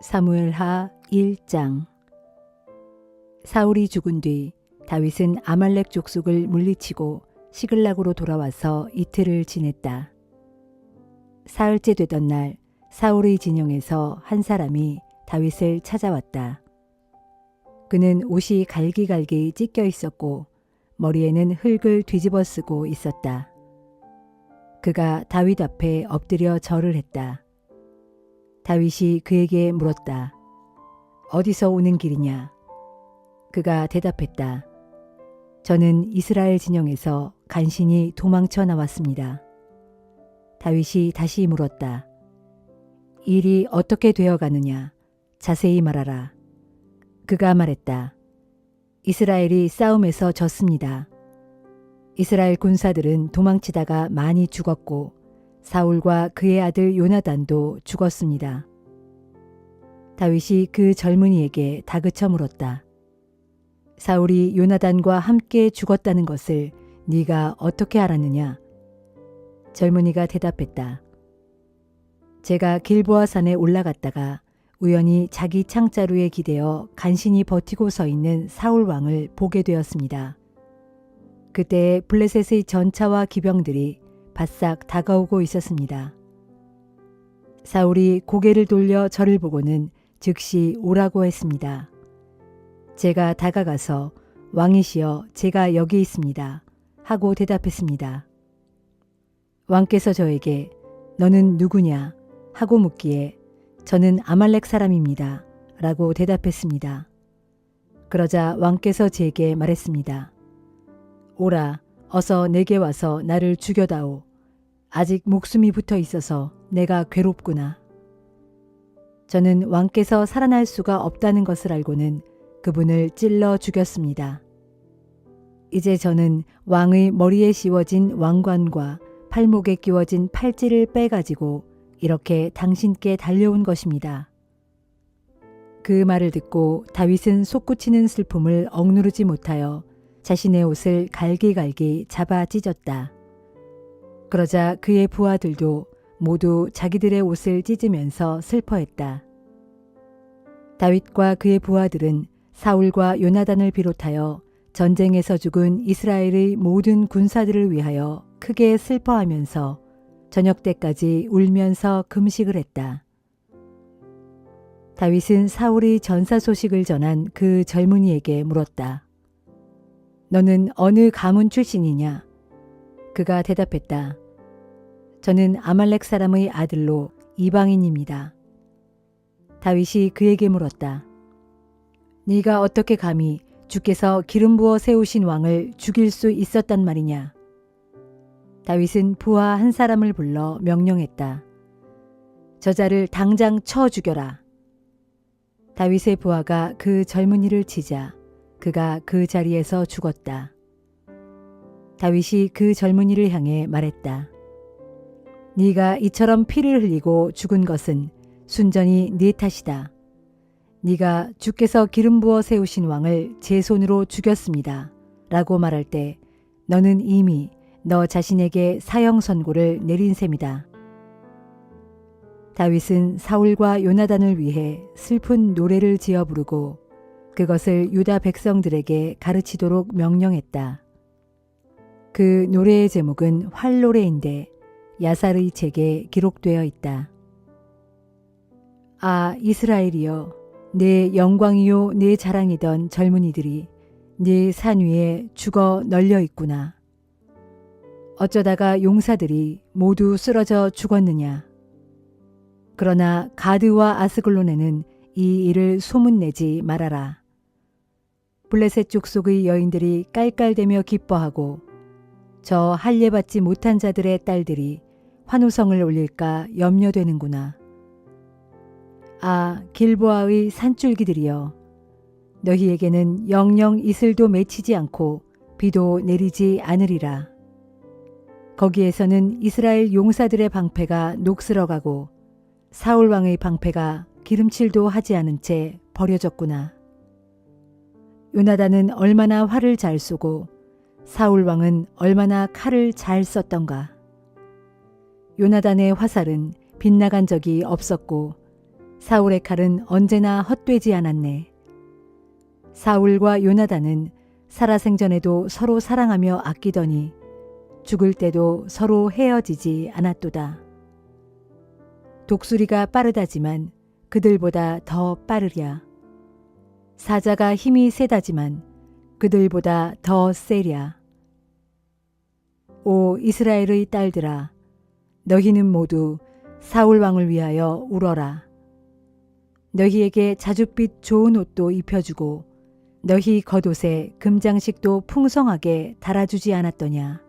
사무엘하 1장. 사울이 죽은 뒤 다윗은 아말렉 족속을 물리치고 시글락으로 돌아와서 이틀을 지냈다. 사흘째 되던 날 사울의 진영에서 한 사람이 다윗을 찾아왔다. 그는 옷이 갈기갈기 찢겨 있었고 머리에는 흙을 뒤집어 쓰고 있었다. 그가 다윗 앞에 엎드려 절을 했다. 다윗이 그에게 물었다. 어디서 오는 길이냐? 그가 대답했다. 저는 이스라엘 진영에서 간신히 도망쳐 나왔습니다. 다윗이 다시 물었다. 일이 어떻게 되어가느냐? 자세히 말하라. 그가 말했다. 이스라엘이 싸움에서 졌습니다. 이스라엘 군사들은 도망치다가 많이 죽었고 사울과 그의 아들 요나단도 죽었습니다. 다윗이 그 젊은이에게 다그쳐 물었다. 사울이 요나단과 함께 죽었다는 것을 네가 어떻게 알았느냐? 젊은이가 대답했다. 제가 길보아 산에 올라갔다가 우연히 자기 창자루에 기대어 간신히 버티고 서 있는 사울 왕을 보게 되었습니다. 그때 블레셋의 전차와 기병들이 바싹 다가오고 있었습니다. 사울이 고개를 돌려 저를 보고는 즉시 오라고 했습니다. 제가 다가가서 왕이시여 제가 여기 있습니다 하고 대답했습니다. 왕께서 저에게 너는 누구냐 하고 묻기에 저는 아말렉 사람입니다 라고 대답했습니다. 그러자 왕께서 제게 말했습니다. 오라 어서 내게 와서 나를 죽여다오. 아직 목숨이 붙어 있어서 내가 괴롭구나. 저는 왕께서 살아날 수가 없다는 것을 알고는 그분을 찔러 죽였습니다. 이제 저는 왕의 머리에 씌워진 왕관과 팔목에 끼워진 팔찌를 빼가지고 이렇게 당신께 달려온 것입니다. 그 말을 듣고 다윗은 솟구치는 슬픔을 억누르지 못하여 자신의 옷을 갈기갈기 잡아 찢었다. 그러자 그의 부하들도 모두 자기들의 옷을 찢으면서 슬퍼했다. 다윗과 그의 부하들은 사울과 요나단을 비롯하여 전쟁에서 죽은 이스라엘의 모든 군사들을 위하여 크게 슬퍼하면서 저녁 때까지 울면서 금식을 했다. 다윗은 사울의 전사 소식을 전한 그 젊은이에게 물었다. 너는 어느 가문 출신이냐? 그가 대답했다. 저는 아말렉 사람의 아들로 이방인입니다. 다윗이 그에게 물었다. 네가 어떻게 감히 주께서 기름 부어 세우신 왕을 죽일 수 있었단 말이냐? 다윗은 부하 한 사람을 불러 명령했다. 저자를 당장 쳐 죽여라. 다윗의 부하가 그 젊은이를 치자 그가 그 자리에서 죽었다. 다윗이 그 젊은이를 향해 말했다. 네가 이처럼 피를 흘리고 죽은 것은 순전히 네 탓이다. 네가 주께서 기름 부어 세우신 왕을 제 손으로 죽였습니다. 라고 말할 때 너는 이미 너 자신에게 사형 선고를 내린 셈이다. 다윗은 사울과 요나단을 위해 슬픈 노래를 지어 부르고 그것을 유다 백성들에게 가르치도록 명령했다. 그 노래의 제목은 활노래인데 야살의 책에 기록되어 있다. 아 이스라엘이여 내 영광이요 내 자랑이던 젊은이들이 네 산 위에 죽어 널려 있구나. 어쩌다가 용사들이 모두 쓰러져 죽었느냐. 그러나 가드와 아스글론에는 이 일을 소문내지 말아라. 블레셋 족속의 여인들이 깔깔대며 기뻐하고 저 할례받지 못한 자들의 딸들이 환호성을 올릴까 염려되는구나. 아 길보아의 산줄기들이여 너희에게는 영영 이슬도 맺히지 않고 비도 내리지 않으리라. 거기에서는 이스라엘 용사들의 방패가 녹슬어가고 사울 왕의 방패가 기름칠도 하지 않은 채 버려졌구나. 요나단은 얼마나 활을 잘 쏘고 사울 왕은 얼마나 칼을 잘 썼던가. 요나단의 화살은 빗나간 적이 없었고 사울의 칼은 언제나 헛되지 않았네. 사울과 요나단은 살아생전에도 서로 사랑하며 아끼더니 죽을 때도 서로 헤어지지 않았도다. 독수리가 빠르다지만 그들보다 더 빠르랴. 사자가 힘이 세다지만 그들보다 더 세랴. 오 이스라엘의 딸들아, 너희는 모두 사울 왕을 위하여 울어라. 너희에게 자줏빛 좋은 옷도 입혀주고 너희 겉옷에 금장식도 풍성하게 달아주지 않았더냐.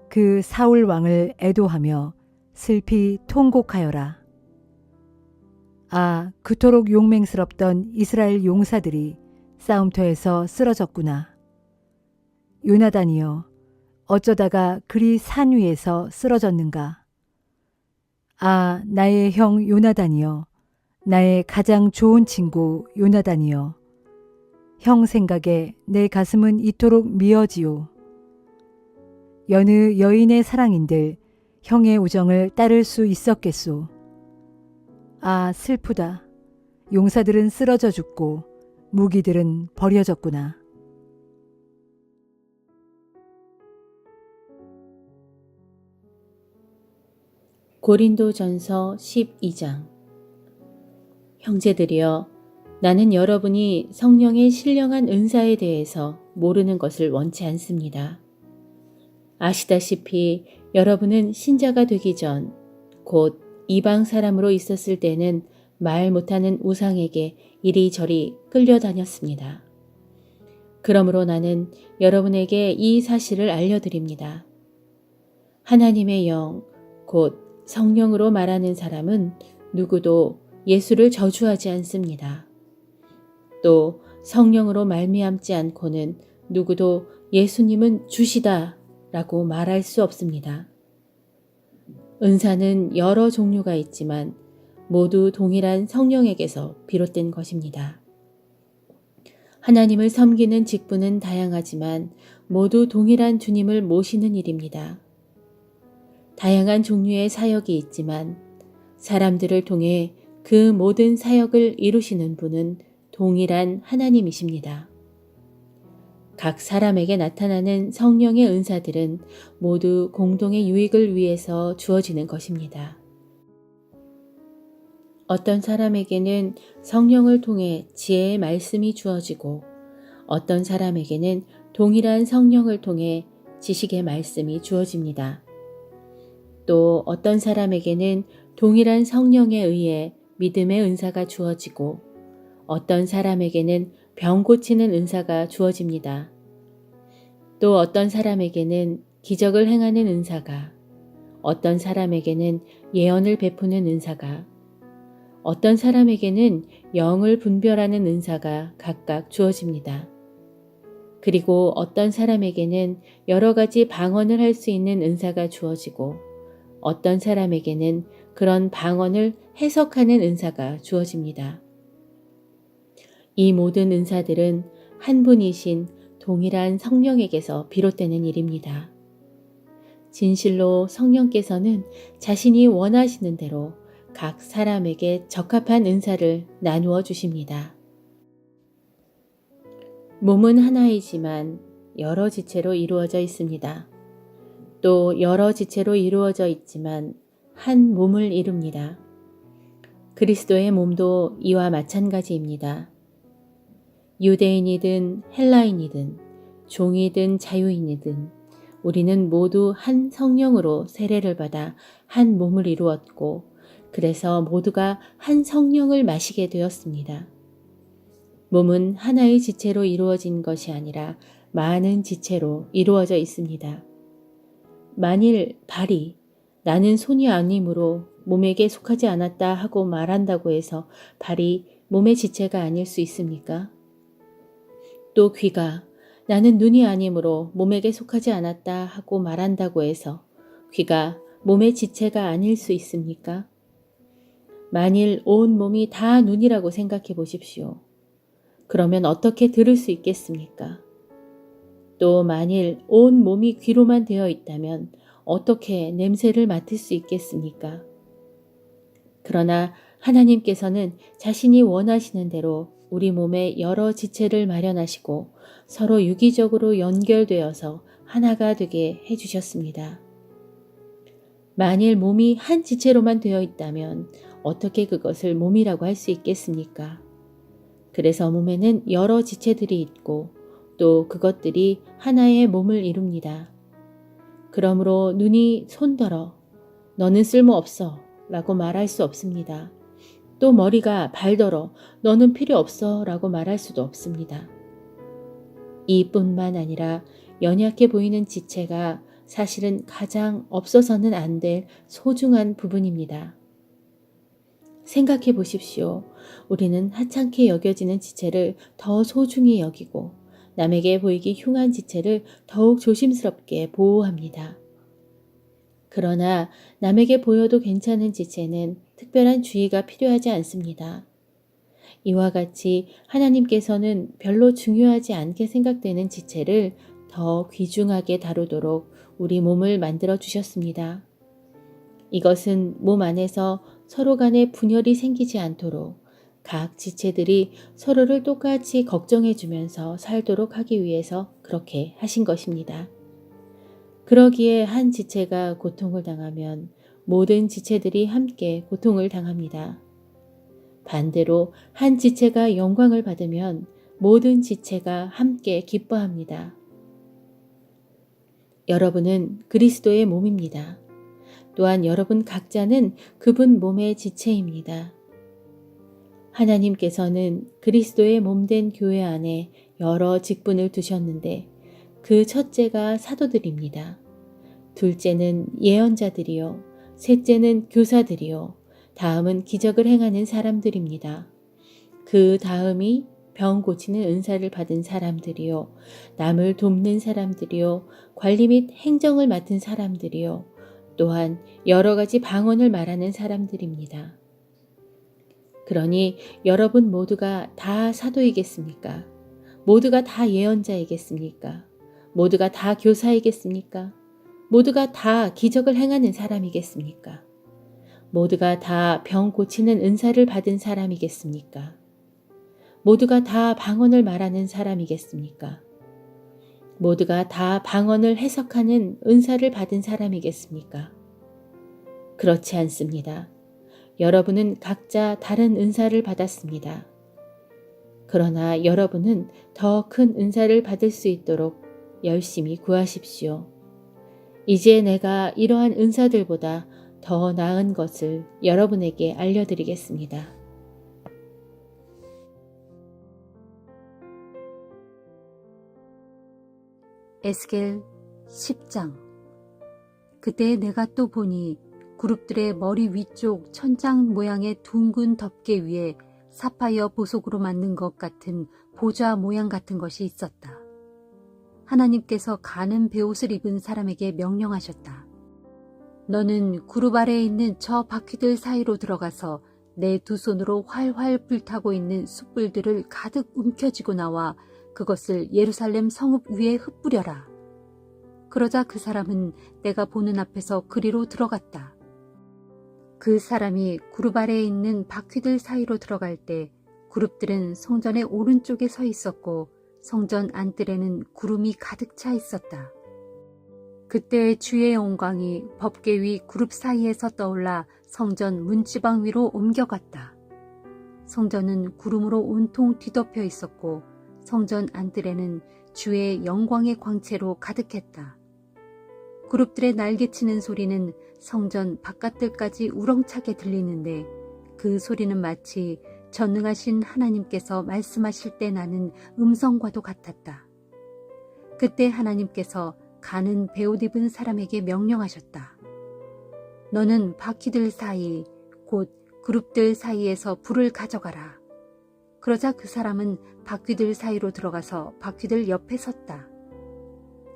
그 사울 왕을 애도하며 슬피 통곡하여라. 아, 그토록 용맹스럽던 이스라엘 용사들이 싸움터에서 쓰러졌구나. 요나단이여, 어쩌다가 그리 산 위에서 쓰러졌는가. 아, 나의 형 요나단이여, 나의 가장 좋은 친구 요나단이여, 형 생각에 내 가슴은 이토록 미어지오. 여느 여인의 사랑인들 형의 우정을 따를 수 있었겠소. 아, 슬프다. 용사들은 쓰러져 죽고 무기들은 버려졌구나. 고린도전서 12장. 형제들이여, 나는 여러분이 성령의 신령한 은사에 대해서 모르는 것을 원치 않습니다. 아시다시피 여러분은 신자가 되기 전, 곧 이방 사람으로 있었을 때는 말 못하는 우상에게 이리저리 끌려다녔습니다. 그러므로 나는 여러분에게 이 사실을 알려드립니다. 하나님의 영, 곧 성령으로 말하는 사람은 누구도 예수를 저주하지 않습니다. 또 성령으로 말미암지 않고는 누구도 예수님은 주시다 라고 말할 수 없습니다. 은사는 여러 종류가 있지만 모두 동일한 성령에게서 비롯된 것입니다. 하나님을 섬기는 직분은 다양하지만 모두 동일한 주님을 모시는 일입니다. 다양한 종류의 사역이 있지만 사람들을 통해 그 모든 사역을 이루시는 분은 동일한 하나님이십니다. 각 사람에게 나타나는 성령의 은사들은 모두 공동의 유익을 위해서 주어지는 것입니다. 어떤 사람에게는 성령을 통해 지혜의 말씀이 주어지고 어떤 사람에게는 동일한 성령을 통해 지식의 말씀이 주어집니다. 또 어떤 사람에게는 동일한 성령에 의해 믿음의 은사가 주어지고 어떤 사람에게는 병 고치는 은사가 주어집니다. 또 어떤 사람에게는 기적을 행하는 은사가, 어떤 사람에게는 예언을 베푸는 은사가, 어떤 사람에게는 영을 분별하는 은사가 각각 주어집니다. 그리고 어떤 사람에게는 여러 가지 방언을 할 수 있는 은사가 주어지고 어떤 사람에게는 그런 방언을 해석하는 은사가 주어집니다. 이 모든 은사들은 한 분이신 동일한 성령에게서 비롯되는 일입니다. 진실로 성령께서는 자신이 원하시는 대로 각 사람에게 적합한 은사를 나누어 주십니다. 몸은 하나이지만 여러 지체로 이루어져 있습니다. 또 여러 지체로 이루어져 있지만 한 몸을 이룹니다. 그리스도의 몸도 이와 마찬가지입니다. 유대인이든 헬라인이든 종이든 자유인이든 우리는 모두 한 성령으로 세례를 받아 한 몸을 이루었고 그래서 모두가 한 성령을 마시게 되었습니다. 몸은 하나의 지체로 이루어진 것이 아니라 많은 지체로 이루어져 있습니다. 만일 발이 나는 손이 아니므로 몸에게 속하지 않았다 하고 말한다고 해서 발이 몸의 지체가 아닐 수 있습니까? 또 귀가 나는 눈이 아니므로 몸에게 속하지 않았다 하고 말한다고 해서 귀가 몸의 지체가 아닐 수 있습니까? 만일 온 몸이 다 눈이라고 생각해 보십시오. 그러면 어떻게 들을 수 있겠습니까? 또 만일 온 몸이 귀로만 되어 있다면 어떻게 냄새를 맡을 수 있겠습니까? 그러나 하나님께서는 자신이 원하시는 대로 우리 몸에 여러 지체를 마련하시고 서로 유기적으로 연결되어서 하나가 되게 해주셨습니다. 만일 몸이 한 지체로만 되어 있다면 어떻게 그것을 몸이라고 할 수 있겠습니까? 그래서 몸에는 여러 지체들이 있고 또 그것들이 하나의 몸을 이룹니다. 그러므로 눈이 손더러 너는 쓸모없어 라고 말할 수 없습니다. 또 머리가 발더러 너는 필요 없어 라고 말할 수도 없습니다. 이뿐만 아니라 연약해 보이는 지체가 사실은 가장 없어서는 안 될 소중한 부분입니다. 생각해 보십시오. 우리는 하찮게 여겨지는 지체를 더 소중히 여기고 남에게 보이기 흉한 지체를 더욱 조심스럽게 보호합니다. 그러나 남에게 보여도 괜찮은 지체는 특별한 주의가 필요하지 않습니다. 이와 같이 하나님께서는 별로 중요하지 않게 생각되는 지체를 더 귀중하게 다루도록 우리 몸을 만들어 주셨습니다. 이것은 몸 안에서 서로 간에 분열이 생기지 않도록 각 지체들이 서로를 똑같이 걱정해 주면서 살도록 하기 위해서 그렇게 하신 것입니다. 그러기에 한 지체가 고통을 당하면 모든 지체들이 함께 고통을 당합니다. 반대로 한 지체가 영광을 받으면 모든 지체가 함께 기뻐합니다. 여러분은 그리스도의 몸입니다. 또한 여러분 각자는 그분 몸의 지체입니다. 하나님께서는 그리스도의 몸된 교회 안에 여러 직분을 두셨는데 그 첫째가 사도들입니다. 둘째는 예언자들이요. 셋째는 교사들이요. 다음은 기적을 행하는 사람들입니다. 그 다음이 병 고치는 은사를 받은 사람들이요. 남을 돕는 사람들이요. 관리 및 행정을 맡은 사람들이요. 또한 여러 가지 방언을 말하는 사람들입니다. 그러니 여러분 모두가 다 사도이겠습니까? 모두가 다 예언자이겠습니까? 모두가 다 교사이겠습니까? 모두가 다 기적을 행하는 사람이겠습니까? 모두가 다 병 고치는 은사를 받은 사람이겠습니까? 모두가 다 방언을 말하는 사람이겠습니까? 모두가 다 방언을 해석하는 은사를 받은 사람이겠습니까? 그렇지 않습니다. 여러분은 각자 다른 은사를 받았습니다. 그러나 여러분은 더 큰 은사를 받을 수 있도록 열심히 구하십시오. 이제 내가 이러한 은사들보다 더 나은 것을 여러분에게 알려드리겠습니다. 에스겔 10장. 그때 내가 또 보니 그룹들의 머리 위쪽 천장 모양의 둥근 덮개 위에 사파이어 보석으로 만든 것 같은 보좌 모양 같은 것이 있었다. 하나님께서 가는 베옷을 입은 사람에게 명령하셨다. 너는 그룹 아래에 있는 저 바퀴들 사이로 들어가서 내 두 손으로 활활 불타고 있는 숯불들을 가득 움켜쥐고 나와 그것을 예루살렘 성읍 위에 흩뿌려라. 그러자 그 사람은 내가 보는 앞에서 그리로 들어갔다. 그 사람이 그룹 아래에 있는 바퀴들 사이로 들어갈 때 그룹들은 성전의 오른쪽에 서 있었고 성전 안뜰에는 구름이 가득 차 있었다. 그때 주의 영광이 법궤 위 그룹 사이에서 떠올라 성전 문지방 위로 옮겨갔다. 성전은 구름으로 온통 뒤덮여 있었고 성전 안뜰에는 주의 영광의 광채로 가득했다. 그룹들의 날개치는 소리는 성전 바깥들까지 우렁차게 들리는데 그 소리는 마치 전능하신 하나님께서 말씀하실 때 나는 음성과도 같았다. 그때 하나님께서 가는 베옷 입은 사람에게 명령하셨다. 너는 바퀴들 사이 곧 그룹들 사이에서 불을 가져가라. 그러자 그 사람은 바퀴들 사이로 들어가서 바퀴들 옆에 섰다.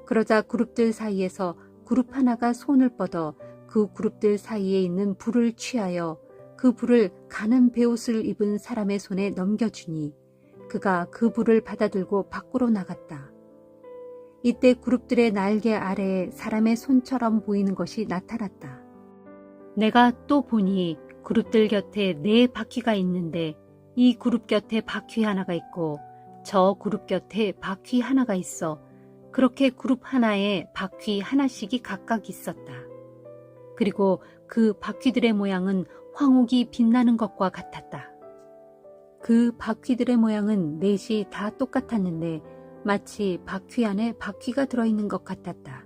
그러자 그룹들 사이에서 그룹 하나가 손을 뻗어 그 그룹들 사이에 있는 불을 취하여 그 불을 가는 베옷을 입은 사람의 손에 넘겨주니 그가 그 불을 받아들고 밖으로 나갔다. 이때 그룹들의 날개 아래에 사람의 손처럼 보이는 것이 나타났다. 내가 또 보니 그룹들 곁에 4바퀴가 있는데 이 그룹 곁에 바퀴 하나가 있고 저 그룹 곁에 바퀴 하나가 있어 그렇게 그룹 하나에 바퀴 하나씩이 각각 있었다. 그리고 그 바퀴들의 모양은 황옥이 빛나는 것과 같았다. 그 바퀴들의 모양은 넷이 다 똑같았는데 마치 바퀴 안에 바퀴가 들어있는 것 같았다.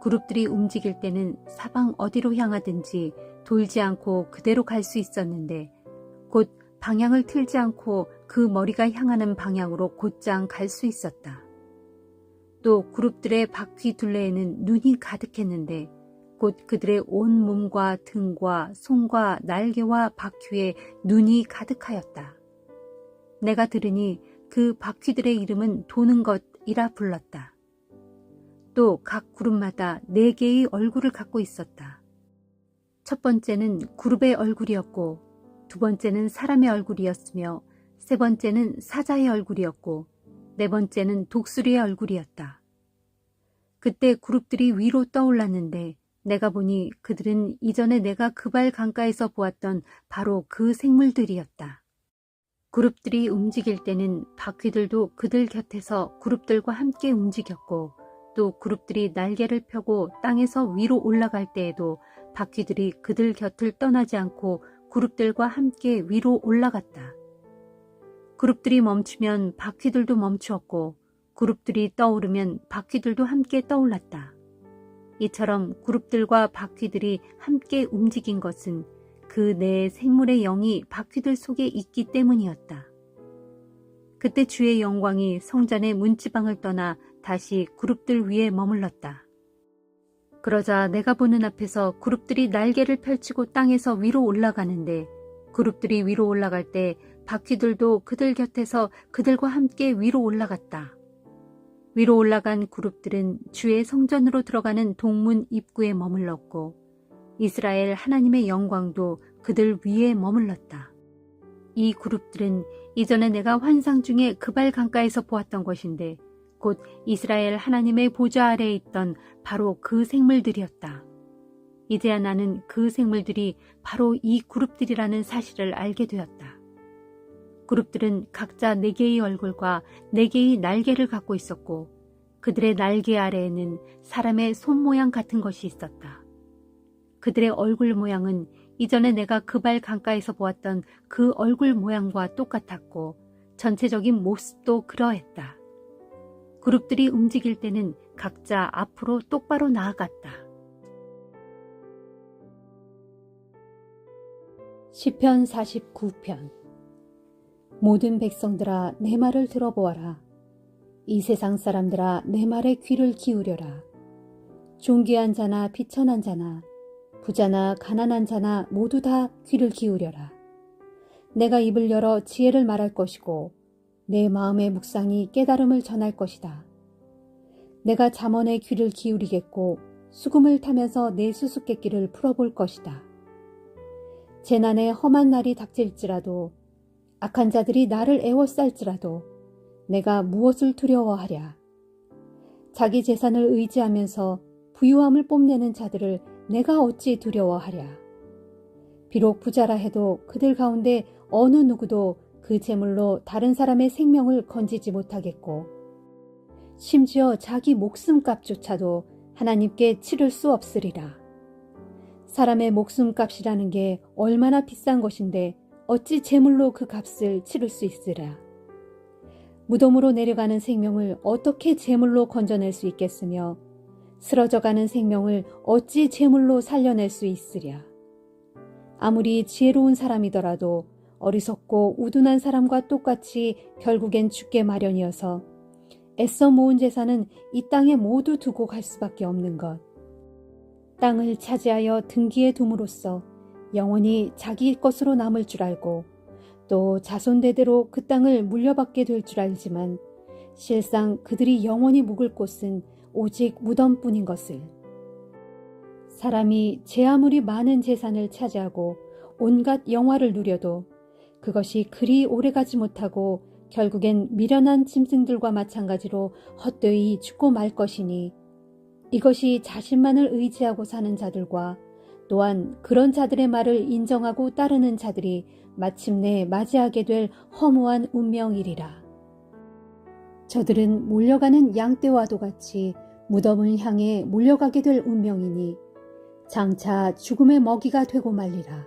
그룹들이 움직일 때는 사방 어디로 향하든지 돌지 않고 그대로 갈 수 있었는데 곧 방향을 틀지 않고 그 머리가 향하는 방향으로 곧장 갈 수 있었다. 또 그룹들의 바퀴 둘레에는 눈이 가득했는데 곧 그들의 온 몸과 등과 손과 날개와 바퀴에 눈이 가득하였다. 내가 들으니 그 바퀴들의 이름은 도는 것이라 불렀다. 또 각 그룹마다 4개의 얼굴을 갖고 있었다. 첫 번째는 그룹의 얼굴이었고 두 번째는 사람의 얼굴이었으며 세 번째는 사자의 얼굴이었고 네 번째는 독수리의 얼굴이었다. 그때 그룹들이 위로 떠올랐는데 내가 보니 그들은 이전에 내가 그발 강가에서 보았던 바로 그 생물들이었다. 그룹들이 움직일 때는 바퀴들도 그들 곁에서 그룹들과 함께 움직였고 또 그룹들이 날개를 펴고 땅에서 위로 올라갈 때에도 바퀴들이 그들 곁을 떠나지 않고 그룹들과 함께 위로 올라갔다. 그룹들이 멈추면 바퀴들도 멈추었고 그룹들이 떠오르면 바퀴들도 함께 떠올랐다. 이처럼 그룹들과 바퀴들이 함께 움직인 것은 그 네 생물의 영이 바퀴들 속에 있기 때문이었다. 그때 주의 영광이 성전의 문지방을 떠나 다시 그룹들 위에 머물렀다. 그러자 내가 보는 앞에서 그룹들이 날개를 펼치고 땅에서 위로 올라가는데 그룹들이 위로 올라갈 때 바퀴들도 그들 곁에서 그들과 함께 위로 올라갔다. 위로 올라간 그룹들은 주의 성전으로 들어가는 동문 입구에 머물렀고 이스라엘 하나님의 영광도 그들 위에 머물렀다. 이 그룹들은 이전에 내가 환상 중에 그발 강가에서 보았던 것인데 곧 이스라엘 하나님의 보좌 아래에 있던 바로 그 생물들이었다. 이제야 나는 그 생물들이 바로 이 그룹들이라는 사실을 알게 되었다. 그룹들은 각자 4개의 얼굴과 4개의 날개를 갖고 있었고 그들의 날개 아래에는 사람의 손 모양 같은 것이 있었다. 그들의 얼굴 모양은 이전에 내가 그발 강가에서 보았던 그 얼굴 모양과 똑같았고 전체적인 모습도 그러했다. 그룹들이 움직일 때는 각자 앞으로 똑바로 나아갔다. 시편 49편. 모든 백성들아 내 말을 들어보아라. 이 세상 사람들아 내 말에 귀를 기울여라. 존귀한 자나 비천한 자나 부자나 가난한 자나 모두 다 귀를 기울여라. 내가 입을 열어 지혜를 말할 것이고 내 마음의 묵상이 깨달음을 전할 것이다. 내가 잠언에 귀를 기울이겠고 수금을 타면서 내 수수께끼를 풀어볼 것이다. 재난의 험한 날이 닥칠지라도 악한 자들이 나를 애워쌀지라도 내가 무엇을 두려워하랴. 자기 재산을 의지하면서 부유함을 뽐내는 자들을 내가 어찌 두려워하랴. 비록 부자라 해도 그들 가운데 어느 누구도 그 재물로 다른 사람의 생명을 건지지 못하겠고 심지어 자기 목숨값조차도 하나님께 치를 수 없으리라. 사람의 목숨값이라는 게 얼마나 비싼 것인데 어찌 재물로 그 값을 치를 수 있으랴. 무덤으로 내려가는 생명을 어떻게 재물로 건져낼 수 있겠으며 쓰러져가는 생명을 어찌 재물로 살려낼 수 있으랴. 아무리 지혜로운 사람이더라도 어리석고 우둔한 사람과 똑같이 결국엔 죽게 마련이어서 애써 모은 재산은 이 땅에 모두 두고 갈 수밖에 없는 것. 땅을 차지하여 등기에 둠으로써 영원히 자기 것으로 남을 줄 알고 또 자손대대로 그 땅을 물려받게 될 줄 알지만 실상 그들이 영원히 묵을 곳은 오직 무덤뿐인 것을. 사람이 제 아무리 많은 재산을 차지하고 온갖 영화를 누려도 그것이 그리 오래가지 못하고 결국엔 미련한 짐승들과 마찬가지로 헛되이 죽고 말 것이니 이것이 자신만을 의지하고 사는 자들과 또한 그런 자들의 말을 인정하고 따르는 자들이 마침내 맞이하게 될 허무한 운명이리라. 저들은 몰려가는 양떼와도 같이 무덤을 향해 몰려가게 될 운명이니 장차 죽음의 먹이가 되고 말리라.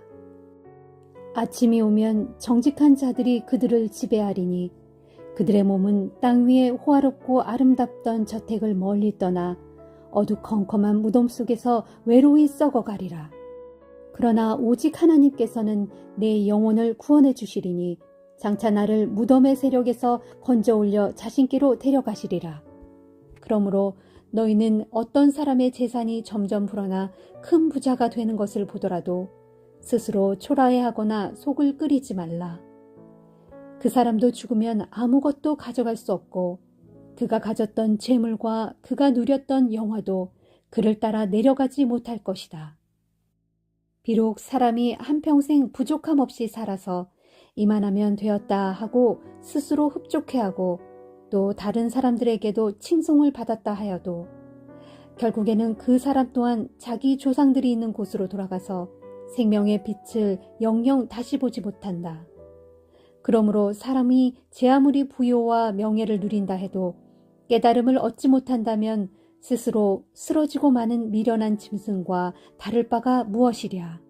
아침이 오면 정직한 자들이 그들을 지배하리니 그들의 몸은 땅 위에 호화롭고 아름답던 저택을 멀리 떠나 어두컴컴한 무덤 속에서 외로이 썩어가리라. 그러나 오직 하나님께서는 내 영혼을 구원해 주시리니 장차 나를 무덤의 세력에서 건져 올려 자신께로 데려가시리라. 그러므로 너희는 어떤 사람의 재산이 점점 불어나 큰 부자가 되는 것을 보더라도 스스로 초라해하거나 속을 끓이지 말라. 그 사람도 죽으면 아무것도 가져갈 수 없고 그가 가졌던 재물과 그가 누렸던 영화도 그를 따라 내려가지 못할 것이다. 비록 사람이 한평생 부족함 없이 살아서 이만하면 되었다 하고 스스로 흡족해하고 또 다른 사람들에게도 칭송을 받았다 하여도 결국에는 그 사람 또한 자기 조상들이 있는 곳으로 돌아가서 생명의 빛을 영영 다시 보지 못한다. 그러므로 사람이 제 아무리 부요와 명예를 누린다 해도 깨달음을 얻지 못한다면 스스로 쓰러지고 마는 미련한 짐승과 다를 바가 무엇이랴.